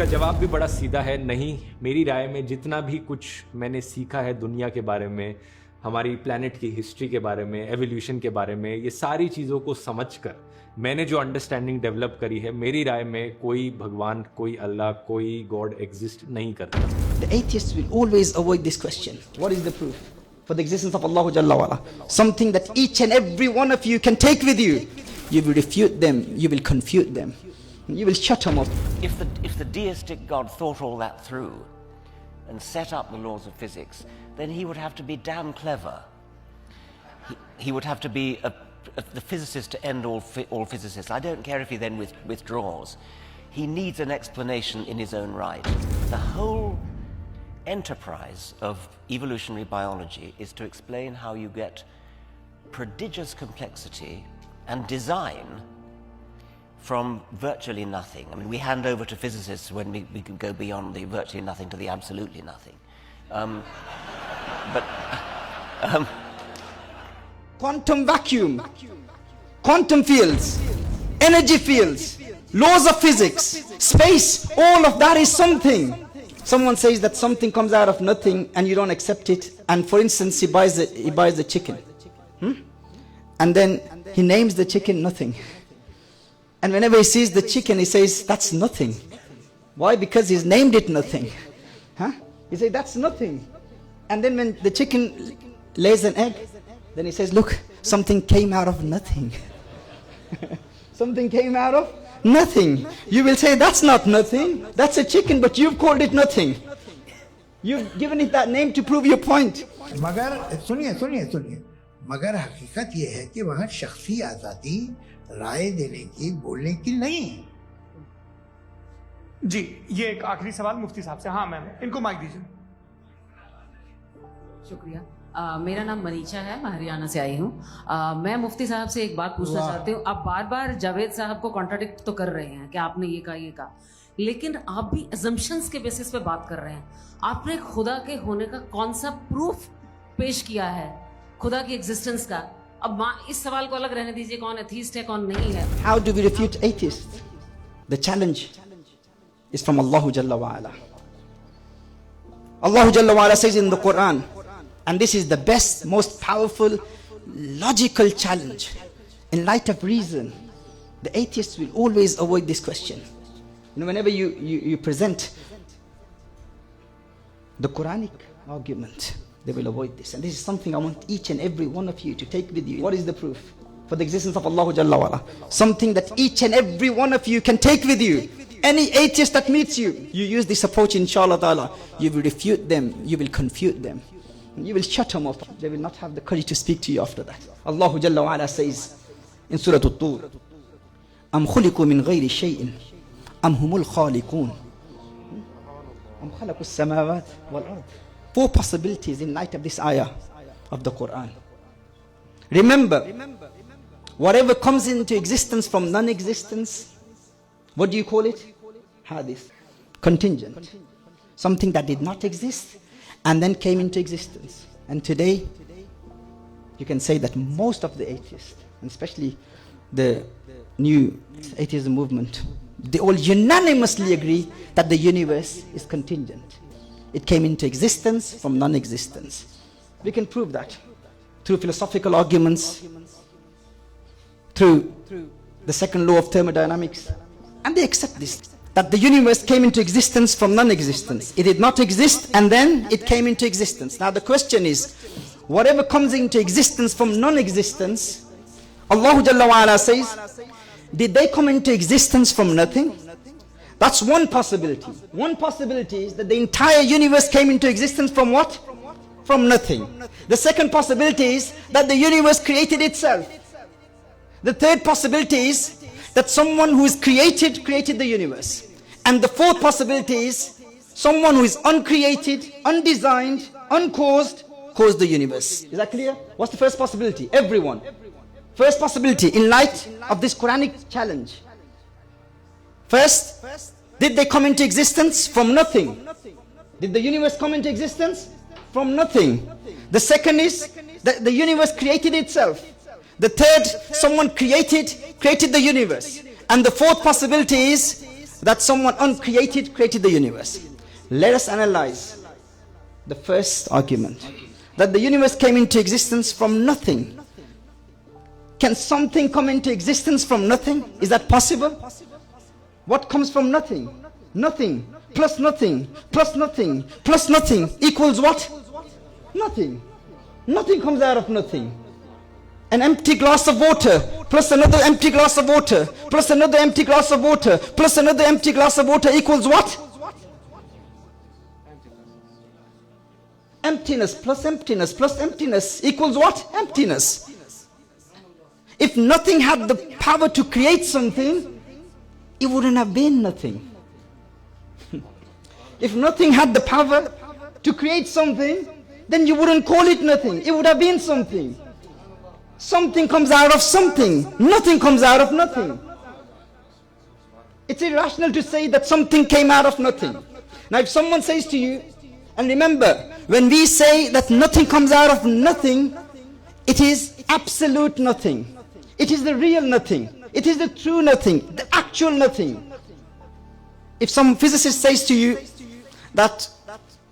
इसका जवाब भी बड़ा सीधा है, नहीं। मेरी राय में जितना भी कुछ मैंने सीखा है दुनिया के बारे में, हमारी प्लैनेट की हिस्ट्री के बारे में, एवोल्यूशन के बारे में, ये सारी चीज़ों को समझकर मैंने जो अंडरस्टैंडिंग डेवलप करी है, मेरी राय में कोई भगवान, कोई अल्लाह, कोई गॉड एग्जिस्ट नहीं करता। The atheists will always avoid this question. What is the proof for the existence of Allah Jalla wa'ala? Something that each and every one of you can take with you. You will refute them, you will confute them, you will shut them up. If the deistic God thought all that through and set up the laws of physics, then he would have to be damn clever. He would have to be the physicist to end all physicists. I don't care if he then withdraws. He needs an explanation in his own right. The whole enterprise of evolutionary biology is to explain how you get prodigious complexity and design from virtually nothing. I mean, we hand over to physicists when we can go beyond the virtually nothing to the absolutely nothing. Quantum vacuum, quantum fields, energy fields, laws of physics, space, all of that is something. Someone says that something comes out of nothing and you don't accept it, and for instance he buys the chicken, and then he names the chicken nothing, and whenever he sees the chicken he says that's nothing. Why? Because he's named it nothing. He says that's nothing, and then when the chicken lays an egg, then he says, look, something came out of nothing. Something came out of nothing. You will say that's not nothing, that's a chicken, but you've called it nothing. You've given it that name to prove your point. मगर सुनिए मगर हकीकत ये है कि वहाँ शख्सी आज़ादी राय देने की, बोलने की नहीं है। जी, ये एक आखिरी सवाल मुफ्ती साहब से। हाँ मैम, इनको माइक दीजिए। शुक्रिया। मेरा नाम मनीषा है, मैं हरियाणा से आई हूँ। मैं मुफ्ती साहब से एक बात पूछना चाहती हूँ। आप बार बार जावेद साहब को कॉन्ट्राडिक्ट तो कर रहे हैं कि आपने ये कहा, लेकिन आप भी अजम्पशंस के बेसिस पे बात कर रहे हैं। आपने खुदा के होने का कौन सा प्रूफ पेश किया है, खुदा की एग्जिस्टेंस का? अब इस सवाल को अलग रहने दीजिए, कौन एथीस्ट है कौन नहीं है। How do we refute atheists? The challenge is from Allah Jalla wa'ala. Allah Jalla wa'ala says in the Quran, and this is the best, most powerful, logical challenge. In light of reason, the atheists will always avoid this question. Whenever you present the Quranic argument, they will avoid this. And this is something I want each and every one of you to take with you. What is the proof for the existence of Allah Jalla wa'ala? Something that each and every one of you can take with you. Any atheist that meets you, you use this approach, inshallah ta'ala, you will refute them, you will confute them. You will shut them up. They will not have the courage to speak to you after that. Allah Jalla wa ala says in Surah At-Tur, Am khuliqu min ghayri shay'in Am humul khaliqun Am khalaqu as-samawat wal ard. 4 possibilities in light of this ayah of the Quran. Remember, whatever comes into existence from non-existence, what do you call it? Hadith. Contingent. Something that did not exist and then came into existence. And today, you can say that most of the atheists, and especially the new atheism movement, they all unanimously agree that the universe is contingent. It came into existence from non-existence. We can prove that through philosophical arguments, through the second law of thermodynamics. And they accept this, that the universe came into existence from non-existence. It did not exist and then it came into existence. Now the question is, whatever comes into existence from non-existence, Allah Jalla wa ala says, did they come into existence from nothing? That's one possibility. One possibility is that the entire universe came into existence from what? From nothing. The second possibility is that the universe created itself. The third possibility is that someone who is created the universe. And the fourth possibility is someone who is uncreated, undesigned, uncaused, caused the universe. Is that clear? What's the first possibility? Everyone. First possibility in light of this Quranic challenge. First, did they come into existence from nothing? Did the universe come into existence from nothing? The second is that the universe created itself. The third, someone created the universe. And the fourth possibility is that someone uncreated created the universe. Let us analyze the first argument, that the universe came into existence from nothing. Can something come into existence from nothing? Is that possible? What comes from nothing? Nothing plus nothing plus nothing plus nothing equals what? Nothing. Nothing comes out of nothing. An empty glass of water plus another empty glass of water plus another empty glass of water plus another empty glass of water equals what? Emptiness plus emptiness plus emptiness equals what? Emptiness. If nothing had the power to create something, it wouldn't have been nothing. If nothing had the power to create something, then you wouldn't call it nothing. It would have been something. Something comes out of something. Nothing comes out of nothing. It's irrational to say that something came out of nothing. Now if someone says to you, and remember, when we say that nothing comes out of nothing, it is absolute nothing. It is the real nothing. It is the true nothing, the actual nothing. If some physicist says to you that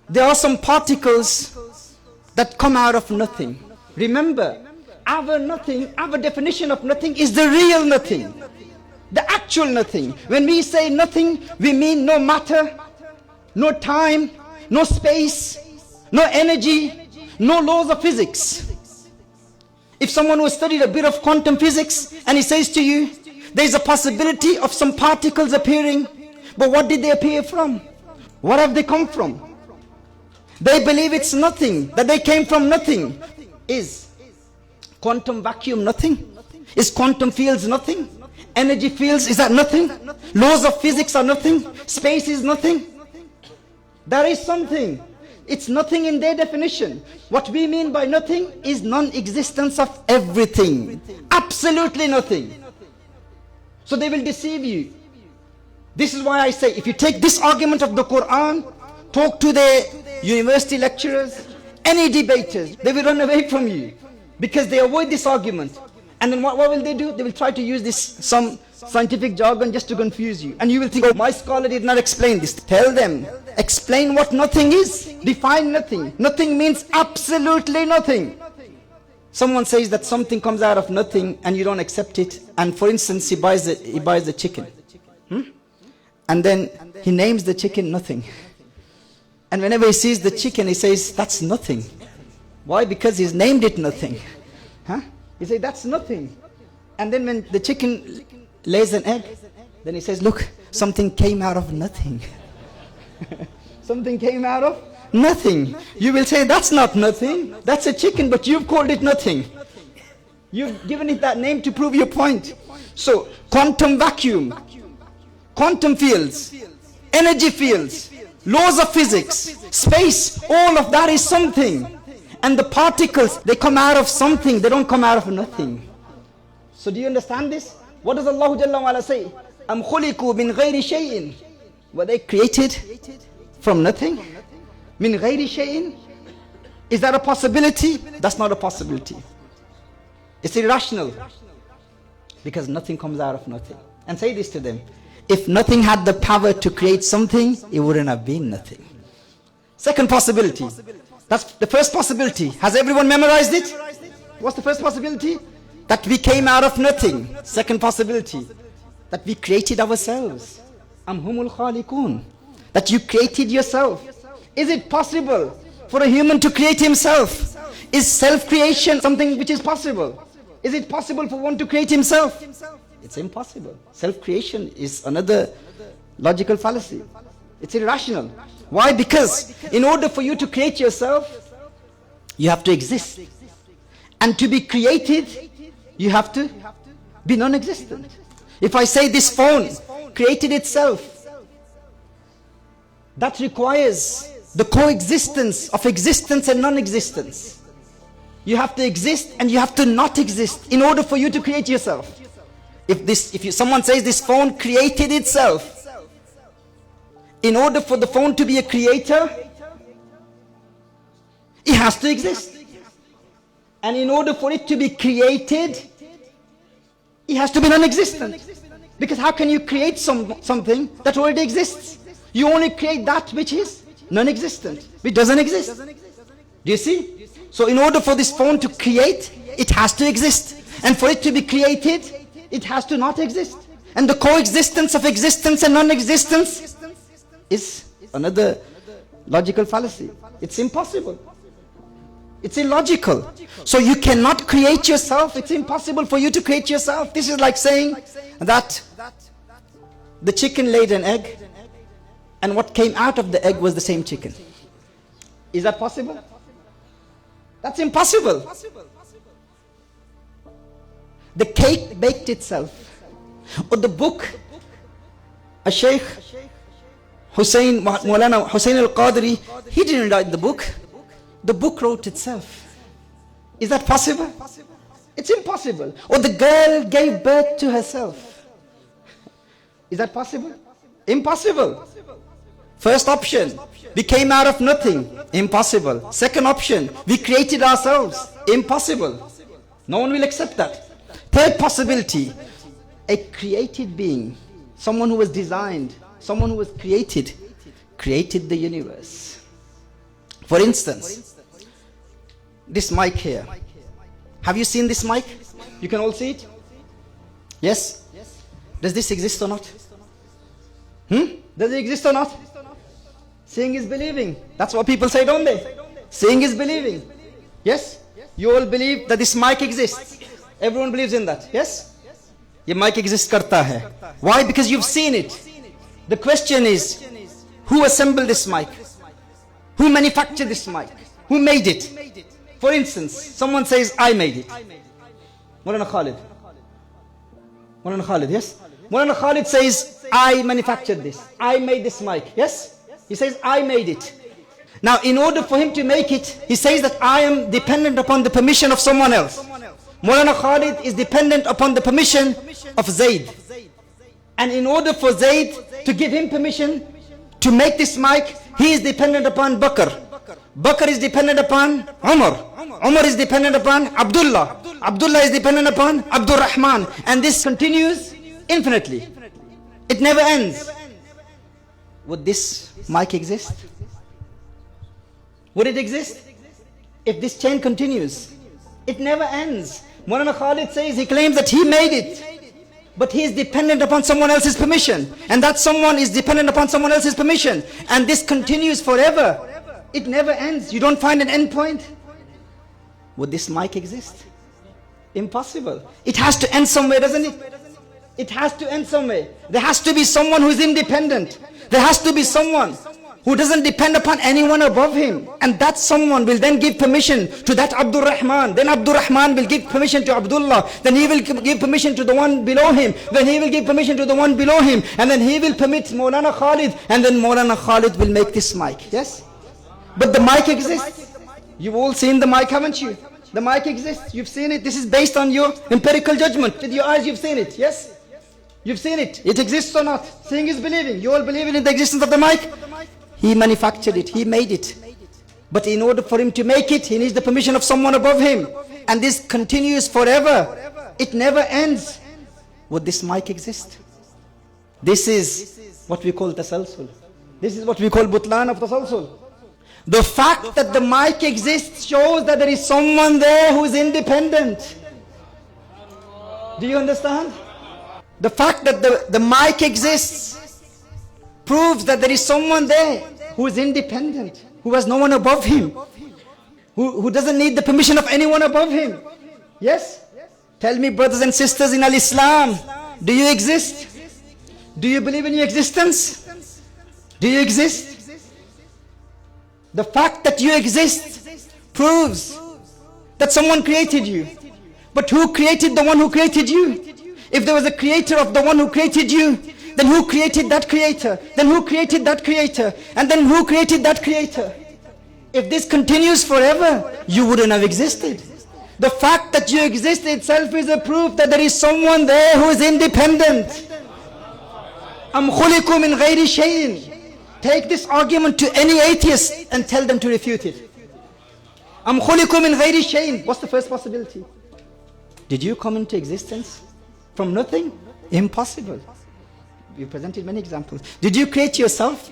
there are some particles that come out of nothing, remember, our nothing, our definition of nothing is the real nothing, the actual nothing. When we say nothing, we mean no matter, no time, no space, no energy, no laws of physics. If someone who has studied a bit of quantum physics and he says to you, there is a possibility of some particles appearing, but what did they appear from? What have they come from? They believe it's nothing, that they came from nothing. Is quantum vacuum nothing? Is quantum fields nothing? Energy fields, is that nothing? Laws of physics are nothing? Space is nothing? There is something. It's nothing in their definition. What we mean by nothing is non-existence of everything. Absolutely nothing. So they will deceive you. This is why I say, if you take this argument of the Quran, talk to the university lecturers, any debaters, they will run away from you. Because they avoid this argument. And then what will they do? They will try to use this, some scientific jargon just to confuse you. And you will think, oh, my scholar did not explain this. Tell them, explain what nothing is. Define nothing. Nothing means absolutely nothing. Someone says that something comes out of nothing and you don't accept it. And for instance, he buys the chicken. And then he names the chicken nothing. And whenever he sees the chicken, he says, that's nothing. Why? Because he's named it nothing. He says, that's nothing. And then when the chicken lays an egg, then he says, look, something came out of nothing. Something came out of nothing. You will say, that's not nothing. That's a chicken, but you've called it nothing. You've given it that name to prove your point. So, quantum vacuum, quantum fields, energy fields, laws of physics, space, all of that is something. And the particles, they come out of something, they don't come out of nothing. So do you understand this? What does Allah Jalla wa Ala say? Am khuliku min ghayri shay'in. Were they created from nothing? Min ghayri shay'in? Is that a possibility? That's not a possibility. It's irrational. Because nothing comes out of nothing. And say this to them. If nothing had the power to create something, it wouldn't have been nothing. Second possibility. That's the first possibility. Has everyone memorized it? What's the first possibility? That we came out of nothing. Second possibility. That we created ourselves. Am humul khaliqun. That you created yourself. Is it possible for a human to create himself? Is self-creation something which is possible? Is it possible for one to create himself? It's impossible. Self-creation is another logical fallacy. It's irrational. Why? Because in order for you to create yourself, you have to exist. And to be created, you have to be non-existent. If I say this phone created itself, that requires the coexistence of existence and non-existence. You have to exist and you have to not exist in order for you to create yourself. If someone says this phone created itself, in order for the phone to be a creator, it has to exist. And in order for it to be created, it has to be non-existent. Because how can you create something that already exists? You only create that which is non-existent, which doesn't exist. Do you see? So in order for this phone to create, it has to exist. And for it to be created, it has to not exist. And the coexistence of existence and non-existence is another logical fallacy. It's impossible. It's illogical. So you cannot create yourself. It's impossible for you to create yourself. This is like saying that the chicken laid an egg and what came out of the egg was the same chicken. Is that possible? That's impossible. The cake baked itself. Or the book, a Sheikh Maulana Hussain al-Qadri, he didn't write the book. The book wrote itself. Is that possible? It's impossible. Or the girl gave birth to herself. Is that possible? Impossible. First option, we came out of nothing. Impossible. Second option, we created ourselves. Impossible. No one will accept that. Third possibility, a created being, someone who was designed, someone who was created the universe. For instance, this mic here. Have you seen this mic? You can all see it? Yes? Does this exist or not? Does it exist or not? Seeing is believing. That's what people say, don't they? Seeing is believing. Yes? You all believe that this mic exists. Everyone believes in that. Yes? Ye mic exists karta hai. Why? Because you've seen it. The question is, who assembled this mic? Who manufactured this mic? Who made it? For instance, someone says, I made it. Maulana Khalid. Maulana Khalid, yes? Maulana Khalid says, I manufactured this. I made this mic. Yes? He says, I made it. Now, in order for him to make it, he says that I am dependent upon the permission of someone else. Maulana Khalid is dependent upon the permission of Zayd. And in order for Zayd to give him permission to make this mic, he is dependent upon Bakr. Bakr is dependent upon Umar. Umar is dependent upon Abdullah. Abdullah is dependent upon Abdul Rahman. And this continues infinitely. It never ends. Would this mic exist? Would it exist? If this chain continues, it never ends. Maulana Khalid says, he claims that he made it, but he is dependent upon someone else's permission, and that someone is dependent upon someone else's permission, and this continues forever. It never ends. You don't find an end point. Would this mic exist? Impossible. It has to end somewhere, doesn't it? It has to end somewhere. There has to be someone who is independent. There has to be someone who doesn't depend upon anyone above him, and that someone will then give permission to that Abdul Rahman. Then Abdul Rahman will give permission to Abdullah. Then he will give permission to the one below him. Then he will give permission to the one below him, and then he will permit Maulana Khalid, and then Maulana Khalid will make this mic. Yes? But the mic exists. You've all seen the mic, haven't you? The mic exists. You've seen it. This is based on your empirical judgment. With your eyes, you've seen it. Yes? You've seen it. It exists or not. Seeing is believing. You all believe in the existence of the mic? He manufactured it. He made it. But in order for him to make it, he needs the permission of someone above him. And this continues forever. It never ends. Would this mic exist? This is what we call tasalsul. This is what we call butlan of tasalsul. The fact that the mic exists shows that there is someone there who is independent. Do you understand? The fact that the mic exists proves that there is someone there who is independent, who has no one above him, who doesn't need the permission of anyone above him. Yes? Tell me, brothers and sisters in Al-Islam, do you exist? Do you believe in your existence? Do you exist? The fact that you exist proves that someone created you. But who created the one who created you? If there was a creator of the one who created you, then who created that creator? Then who created that creator? And then who created that creator? If this continues forever, you wouldn't have existed. The fact that you exist itself is a proof that there is someone there who is independent. Am khuliqu min ghayri shay'in. Take this argument to any atheist and tell them to refute it. Am khuliqu min ghayri shay'in. What's the first possibility? Did you come into existence from nothing? Impossible. We presented many examples. Did you create yourself?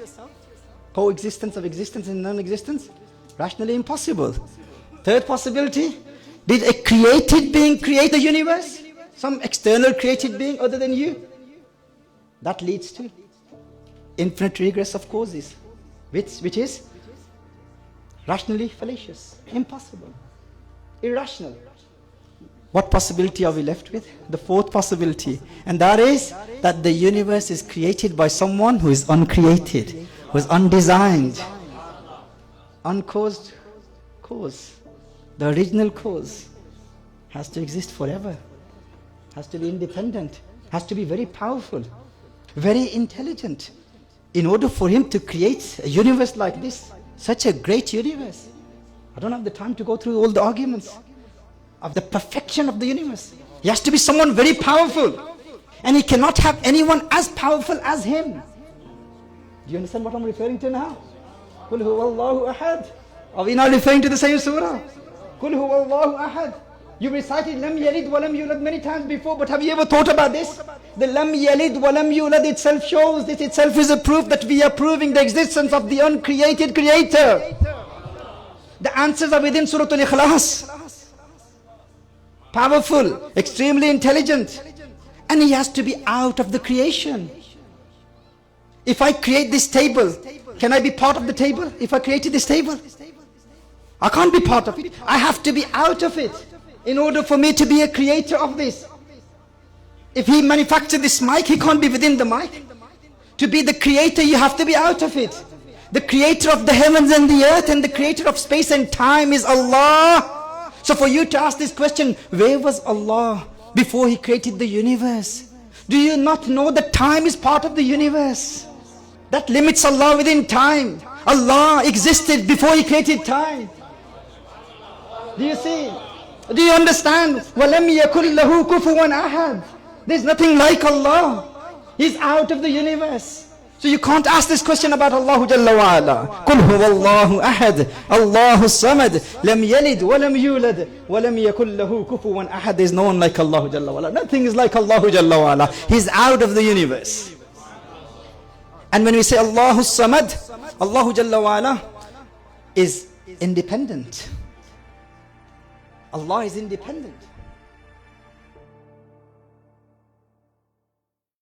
Coexistence of existence and non-existence? Rationally impossible. Third possibility, did a created being create the universe? Some external created being other than you? That leads to infinite regress of causes, which is rationally fallacious, impossible, irrational. What possibility are we left with? The fourth possibility, and that is that the universe is created by someone who is uncreated, who is undesigned, uncaused cause. The original cause has to exist forever, has to be independent, has to be very powerful, very intelligent, in order for him to create a universe like this, such a great universe. I don't have the time to go through all the arguments of the perfection of the universe. He has to be someone very powerful, and he cannot have anyone as powerful as him. Do you understand what I'm referring to now? Qul huwa Allahu ahad. Are we now referring to the same surah? Qul huwa Allahu ahad. You recited lam yalid wa lam yulad many times before, but have you ever thought about this? The lam yalid wa lam yulad itself shows, this itself is a proof that we are proving the existence of the uncreated creator. The answers are within Surah Al-Ikhlas. Powerful, extremely intelligent, and he has to be out of the creation. If I create this table, can I be part of the table? If I created this table, I can't be part of it. I have to be out of it in order for me to be a creator of this. If he manufactured this mic, he can't be within the mic. To be the creator, you have to be out of it. The creator of the heavens and the earth and the creator of space and time is Allah. So for you to ask this question, where was Allah before he created the universe? Do you not know that time is part of the universe? That limits Allah within time. Allah existed before he created time. Do you see? Do you understand? وَلَمْ يَكُنْ لَهُ كُفُوًا أَحَدٌ. There's nothing like Allah. He's out of the universe. So you can't ask this question about Allah Jalla wa Ala. قُلْ هُوَ اللَّهُ أَحَدٌ اللَّهُ الصَّمَدُ لَمْ يَلِدْ وَلَمْ يُولَدْ وَلَمْ يَكُنْ لَهُ كُفُوًا أَحَدٌ. There's no one like Allah Jalla wa Ala. Nothing is like Allah Jalla wa Ala. He's out of the universe. And when we say Allahu Samad, Allah Jalla wa Ala is independent. Allah is independent.